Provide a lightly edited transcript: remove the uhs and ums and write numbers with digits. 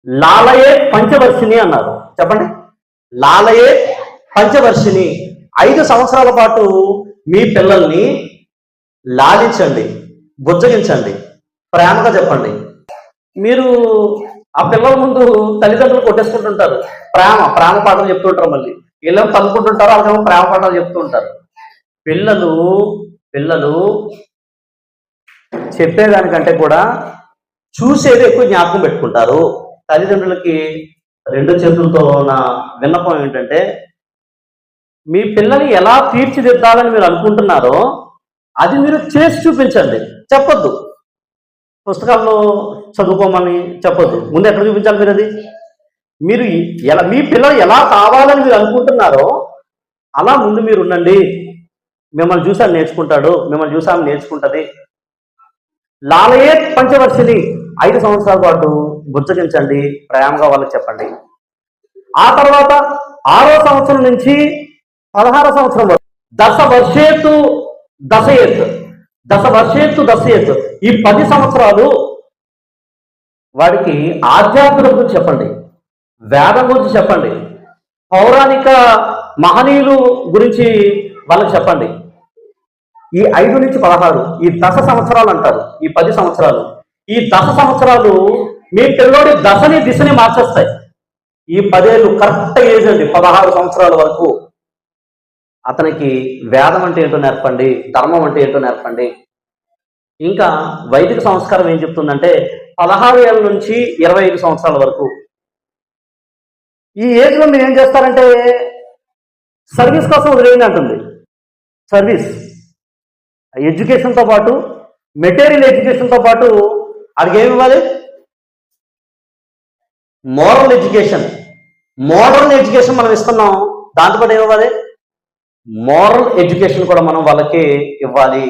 లాలయే పంచవర్షిణి అన్నారు. చెప్పండి. లాలయే పంచవర్షిణి. 5 సంవత్సరాల పాటు మీ పిల్లల్ని లాలించండి, బుజ్జగించండి, ప్రేమగా చెప్పండి. మీరు ఆ పిల్లల ముందు తల్లిదండ్రులు కొట్టేసుకుంటుంటారు, ప్రేమ ప్రేమ పాఠాలు చెప్తుంటారు. మళ్ళీ వీళ్ళేమో తల్లుకుంటుంటారు, వాళ్ళకేమో ప్రేమ పాఠాలు చెప్తూ ఉంటారు. పిల్లలు పిల్లలు చెప్పేదానికంటే కూడా చూసేది ఎక్కువ జ్ఞాపకం పెట్టుకుంటారు. తల్లిదండ్రులకి 2 చేతులతో నా విన్నపం ఏంటంటే, మీ పిల్లల్ని ఎలా తీర్చిదిద్దాలని మీరు అనుకుంటున్నారో అది మీరు చేసి చూపించండి. చెప్పొద్దు, పుస్తకాల్లో చదువుకోమని చెప్పొద్దు. ముందు ఎక్కడ చూపించాలి మీరు? అది మీరు ఎలా మీ పిల్లలు ఎలా కావాలని మీరు అనుకుంటున్నారో అలా ముందు మీరు ఉండండి. మిమ్మల్ని చూసి నేర్చుకుంటాడు, మిమ్మల్ని చూసి ఆమె నేర్చుకుంటుంది. లాలయే పంచవర్షిని. 5 సంవత్సరాల పాటు బుజ్జగించండి, ప్రేమగా వాళ్ళకి చెప్పండి. ఆ తర్వాత 6వ సంవత్సరం నుంచి 16వ సంవత్సరం వరకు దశవర్షేత్తు దశయేత్ ఈ 10 సంవత్సరాలు వాడికి ఆధ్యాత్మిక గురించి చెప్పండి, వేదం గురించి చెప్పండి, పౌరాణిక మహనీయులు గురించి వాళ్ళకి చెప్పండి. ఈ 5 నుంచి 16 ఈ దశ సంవత్సరాలు అంటారు. ఈ 10 సంవత్సరాలు, ఈ దశ సంవత్సరాలు మీ పిల్లోడి దశని దిశని మార్చేస్తాయి. ఈ 10 ఏళ్ళు కరెక్ట్ ఏజ్ అండి. 16 సంవత్సరాల వరకు అతనికి వేదం అంటే ఏంటో నేర్పండి, ధర్మం అంటే ఏంటో నేర్పండి. ఇంకా వైదిక సంస్కారం ఏం చెప్తుందంటే 16 ఏళ్ళ నుంచి 25 సంవత్సరాల వరకు. ఈ ఏజ్లో మీరు ఏం చేస్తారంటే సర్వీస్ కోసం వదిలేయండి అంటుంది. సర్వీస్ ఎడ్యుకేషన్తో పాటు, మెటీరియల్ ఎడ్యుకేషన్తో పాటు అడిగి ఏమి ఇవ్వాలి? మోడర్న్ ఎడ్యుకేషన్ మనం ఇస్తున్నాం. దాంతోపాటు ఏమి ఇవ్వాలి? మోరల్ ఎడ్యుకేషన్ కూడా మనం వాళ్ళకి ఇవ్వాలి.